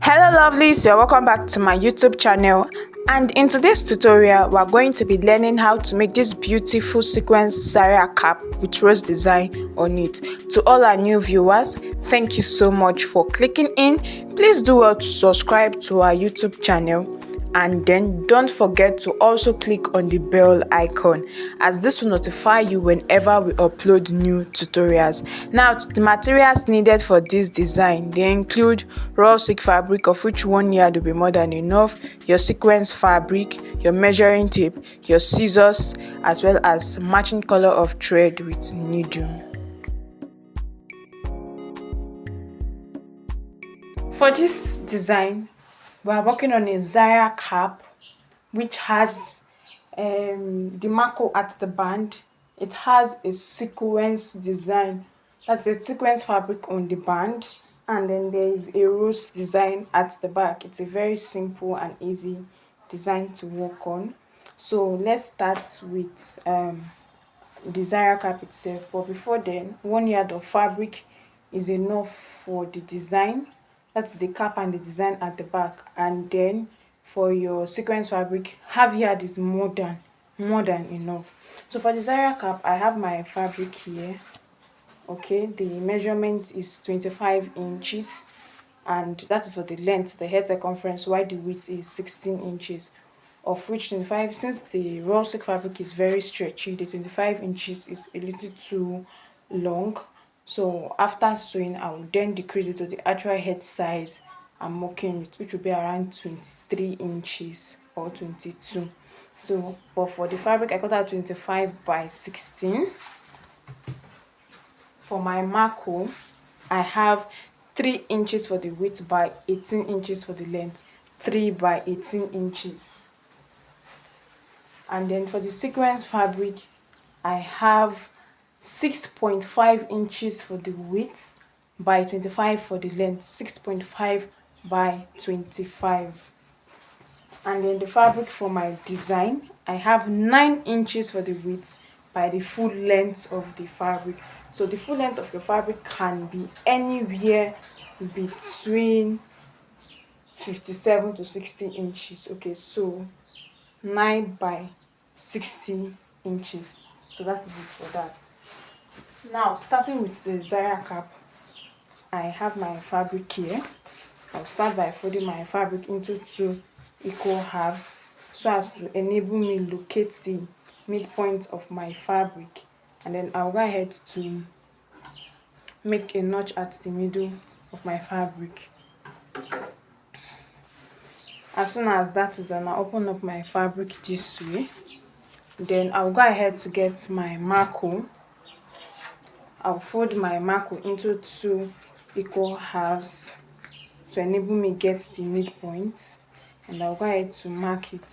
Hello lovelies, you're welcome back to my YouTube channel, and in today's tutorial we're going to be learning how to make this beautiful sequence Zara cap with rose design on it. To all our new viewers, thank you so much for clicking in. Please do well to subscribe to our YouTube channel, and then don't forget to also click on the bell icon, as this will notify you whenever we upload new tutorials. Now, the materials needed for this design, they include raw silk fabric, of which 1 yard will be more than enough, your sequence fabric, your measuring tape, your scissors, as well as matching color of thread with needle. For this design, we are working on a Zara cap which has the marco at the band. It has a sequence design, that's a sequence fabric on the band, and then there is a rose design at the back. It's a very simple and easy design to work on. So let's start with the Zara cap itself. But before then, 1 yard of fabric is enough for the design. That's the cap and the design at the back. And then for your sequence fabric, half yard is more than enough. So for the Zara cap, I have my fabric here. Okay, the measurement is 25 inches, and that is for the length, the head circumference, while the width is 16 inches, of which 25, since the raw silk fabric is very stretchy, the 25 inches is a little too long. So after sewing, I will then decrease it to the actual head size I'm working with, which will be around 23 inches or 22. So, but for the fabric, I cut out 25 by 16. For my marco, I have 3 inches for the width by 18 inches for the length, 3 by 18 inches. And then for the sequence fabric, I have 6.5 inches for the width by 25 for the length, 6.5 by 25. And then the fabric for my design, I have 9 inches for the width by the full length of the fabric. So the full length of your fabric can be anywhere between 57 to 60 inches. Okay, so 9 by 60 inches. So that is it for that. Now, starting with the Zara cap, I have my fabric here. I'll start by folding my fabric into 2 equal halves so as to enable me locate the midpoint of my fabric, and then I'll go ahead to make a notch at the middle of my fabric. As soon as that is done, I'll open up my fabric this way. Then I'll go ahead to get my marco. I'll fold my marco into 2 equal halves to enable me get the midpoint, and I'll go ahead to mark it.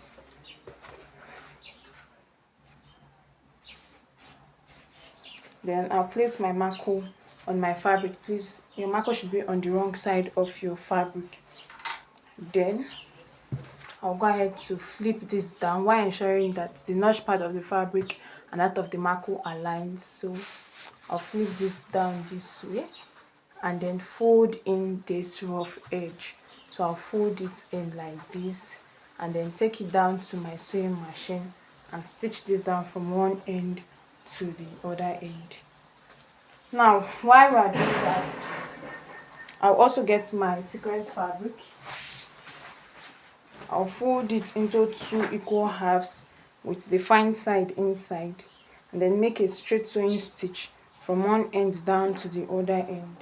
Then I'll place my marco on my fabric. Please, your marco should be on the wrong side of your fabric. Then I'll go ahead to flip this down while ensuring that the notch part of the fabric and that of the marco aligns. So I'll flip this down this way and then fold in this rough edge. So I'll fold it in like this and then take it down to my sewing machine and stitch this down from one end to the other end. Now, while we are doing that, I'll also get my sequence fabric. I'll fold it into 2 equal halves with the fine side inside, and then make a straight sewing stitch from one end down to the other end.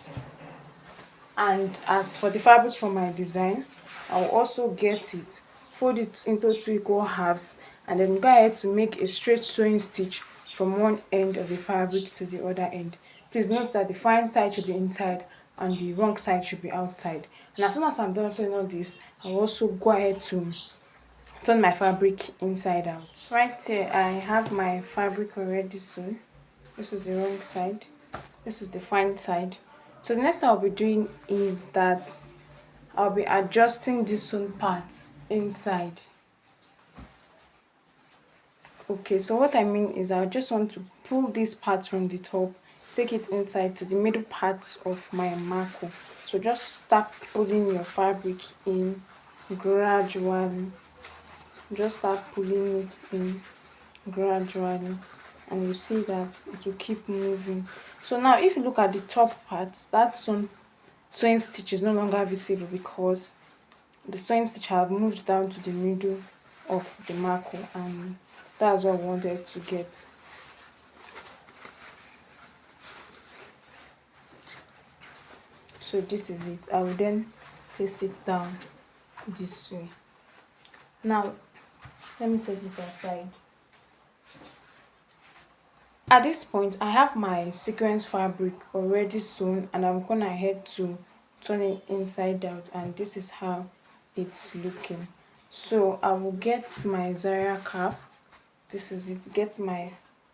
And as for the fabric for my design, I'll also get it, fold it into 2 equal halves, and then go ahead to make a straight sewing stitch from one end of the fabric to the other end. Please note that the fine side should be inside and the wrong side should be outside. And as soon as I'm done sewing all this, I'll also go ahead to turn my fabric inside out. Right here, I have my fabric already sewn. This is the wrong side. This is the fine side. So the next thing I'll be doing is that I'll be adjusting this sewn part inside. Okay, so what I mean is I just want to pull this part from the top, take it inside to the middle part of my marco. So just start pulling your fabric in gradually. Just start pulling it in gradually, and you see that it will keep moving. So now if you look at the top part, that sewing stitch is no longer visible because the sewing stitch have moved down to the middle of the marco, and that's what I wanted to get. So this is it. I will then place it down this way. Now let me set this aside. At this point, I have my sequence fabric already sewn, and I'm gonna head to turn it inside out, and this is how it's looking. So I will get my Zara cap. This is it. Get my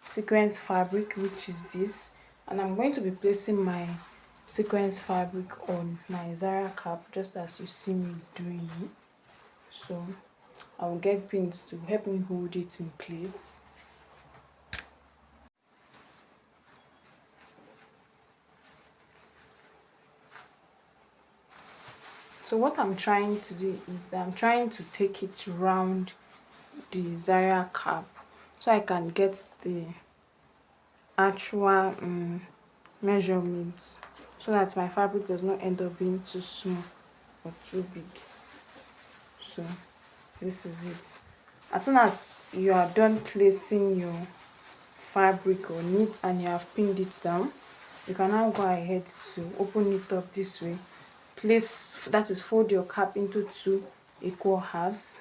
sequence fabric, which is this, and I'm going to be placing my sequence fabric on my Zara cap just as you see me doing it. So I will get pins to help me hold it in place. So what I'm trying to do is that I'm trying to take it round the Zara cap so I can get the actual measurements, so that my fabric does not end up being too small or too big. So this is it. As soon as you are done placing your fabric on it and you have pinned it down, you can now go ahead to open it up this way. Place, that is, fold your cap into 2 equal halves.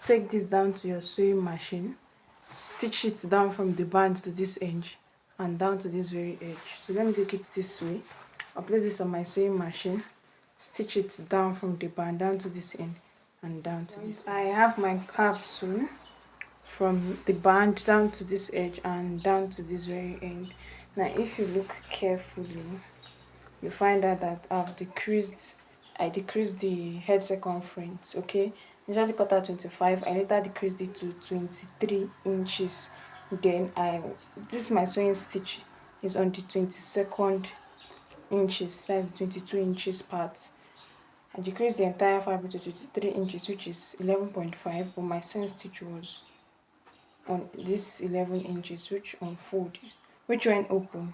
Take this down to your sewing machine, stitch it down from the band to this edge and down to this very edge. So let me take it this way. I'll place this on my sewing machine, stitch it down from the band down to this end and down to this end. I have my cap sewn from the band down to this edge and down to this very end. Now if you look carefully, you find out that I decreased the head circumference. Okay, usually cut out 25, I later decreased it to 23 inches. Then this my sewing stitch is on the 22nd inches, that's 22 inches part. I decreased the entire fabric to 23 inches, which is 11.5, but my sewing stitch was on this 11 inches, which when open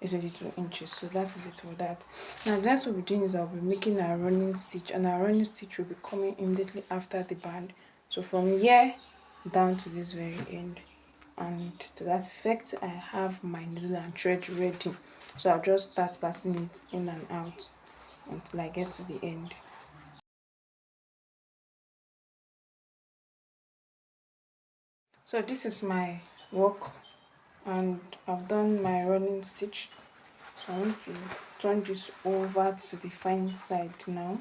is 22 inches. So that is it for that. Now the next what we'll be doing is I'll be making a running stitch, and our running stitch will be coming immediately after the band. So from here down to this very end, and to that effect I have my needle and thread ready. So I'll just start passing it in and out until I get to the end. So this is my work, and I've done my running stitch. So I want to turn this over to the fine side now,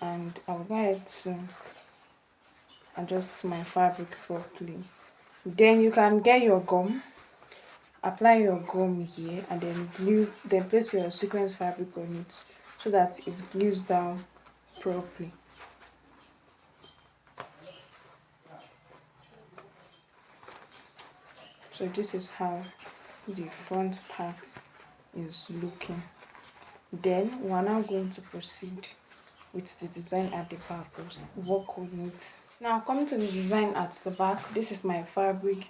and I'll go ahead to adjust my fabric properly. Then you can get your gum, apply your gum here, and then place your sequence fabric on it so that it glues down properly. So this is how the front part is looking. Then we are now going to proceed with the design at the back. We'll work on it. Now coming to the design at the back, this is my fabric.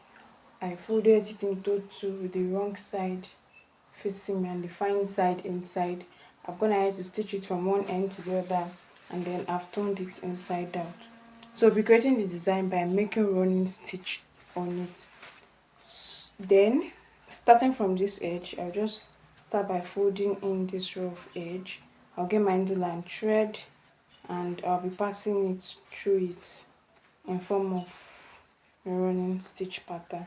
I folded it into 2 with the wrong side facing me and the fine side inside. I'm gonna have to stitch it from one end to the other, and then I've turned it inside out. So I'll be creating the design by making running stitch on it. Then starting from this edge, I'll just start by folding in this rough edge. I'll get my needle and thread, and I'll be passing it through it in form of a running stitch pattern.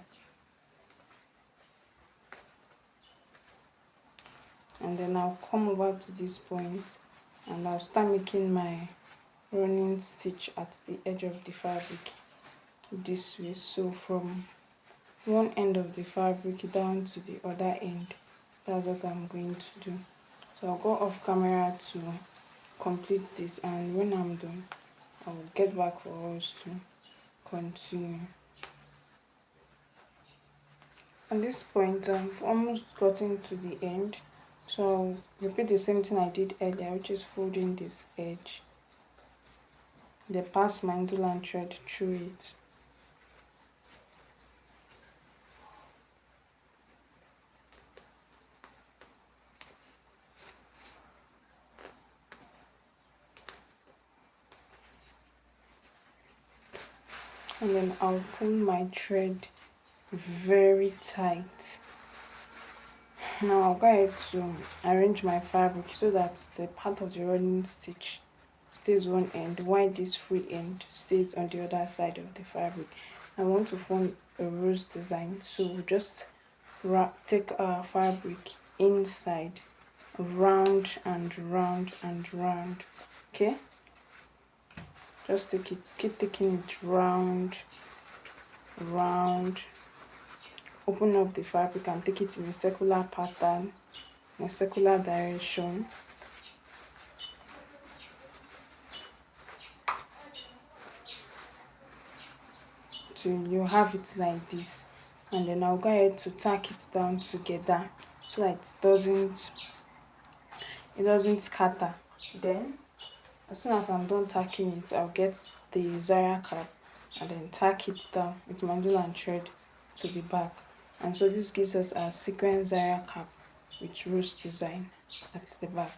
And then I'll come over to this point and I'll start making my running stitch at the edge of the fabric this way. So from one end of the fabric down to the other end, that's what I'm going to do. So I'll go off camera to complete this, and when I'm done I'll get back for us to continue. At this point I've almost gotten to the end, So repeat the same thing I did earlier, which is folding this edge, then pass my needle and thread through it. And then I'll pull my thread very tight. Now I'll go ahead to arrange my fabric so that the part of the running stitch stays one end while this free end stays on the other side of the fabric. I want to form a rose design, so we'll just take our fabric inside, round and round and round. Okay, just take it, keep taking it round, round. Open up the fabric and take it in a circular pattern, in a circular direction. So you have it like this, and then I'll go ahead to tack it down together so that it doesn't scatter. Then as soon as I'm done tacking it, I'll get the Zara cap and then tack it down with my needle and thread to the back. And so this gives us a sequin Zara cap with rose design at the back.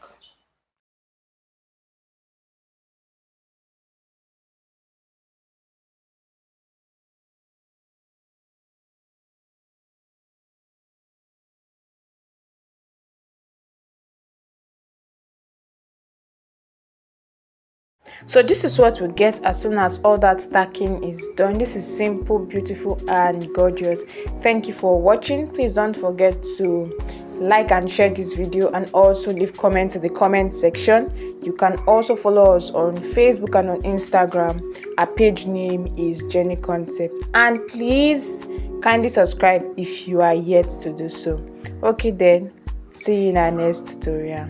So this is what we get as soon as all that stacking is done. This is simple, beautiful and gorgeous. Thank you for watching. Please don't forget to like and share this video, and also leave comments in the comment section. You can also follow us on Facebook and on Instagram. Our page name is JenieConcept, and please kindly subscribe if you are yet to do so. Okay then, see you in our next tutorial.